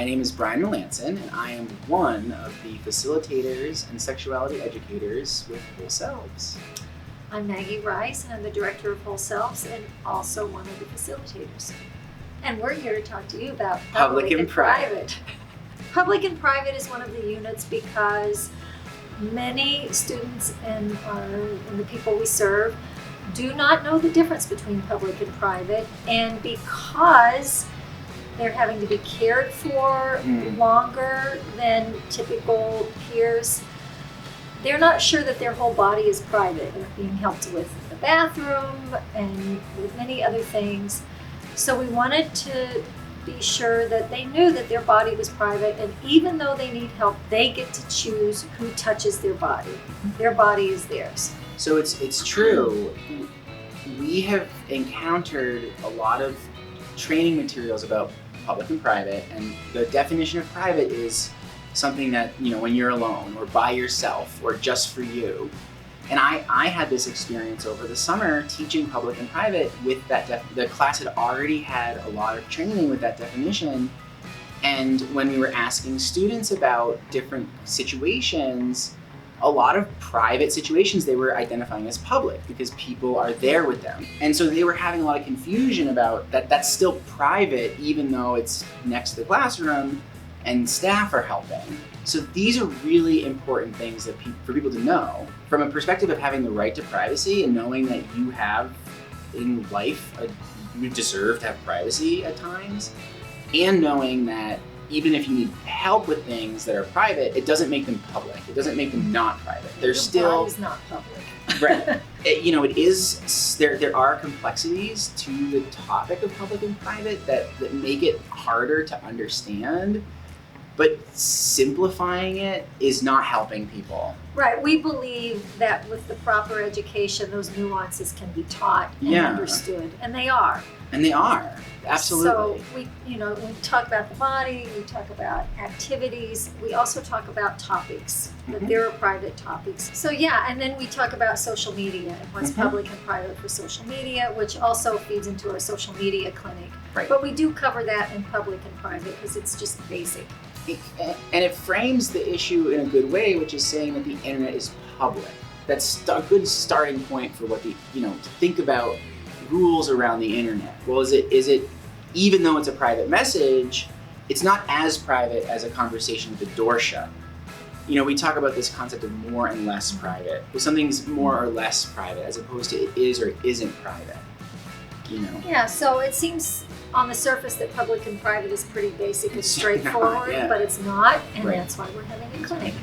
My name is Brian Melanson, and I am one of the facilitators and sexuality educators with Whole Selves. I'm Maggie Rice, and I'm the director of Whole Selves and also one of the facilitators. And we're here to talk to you about public and private. Public and private is one of the units because many students and the people we serve do not know the difference between public and private, and because they're having to be cared for longer than typical peers, they're not sure that their whole body is private. They're being helped with the bathroom and with many other things. So we wanted to be sure that they knew that their body was private, and even though they need help, they get to choose who touches their body. Their body is theirs. So it's true. We have encountered a lot of training materials about public and private, and the definition of private is something that, when you're alone or by yourself or just for you. And I had this experience over the summer teaching public and private with that. The class had already had a lot of training with that definition, and when we were asking students about different situations, a lot of private situations they were identifying as public because people are there with them. And so they were having a lot of confusion about that's still private even though it's next to the classroom and staff are helping. So these are really important things that for people to know from a perspective of having the right to privacy and knowing that you have in life, you deserve to have privacy at times, and knowing that even if you need help with things that are private, it doesn't make them public. It doesn't make them not private. They're still body's not public. Right. It is. There are complexities to the topic of public and private that make it harder to understand. But simplifying it is not helping people. Right. We believe that with the proper education, those nuances can be taught and understood, and they are. And they are. Absolutely. So we talk about the body, we talk about activities, we also talk about topics, that there are private topics. So and then we talk about social media and what's public and private for social media, which also feeds into our social media clinic. Right. But we do cover that in public and private because it's just basic. And it frames the issue in a good way, which is saying that the internet is public. That's a good starting point for what to think about rules around the internet. Well, is it even though it's a private message, it's not as private as a conversation with the door shut. We talk about this concept of more and less private. Well, something's more or less private as opposed to it is or isn't private. Yeah, so it seems on the surface that public and private is pretty basic and straightforward, but it's not, and that's why we're having a clinic.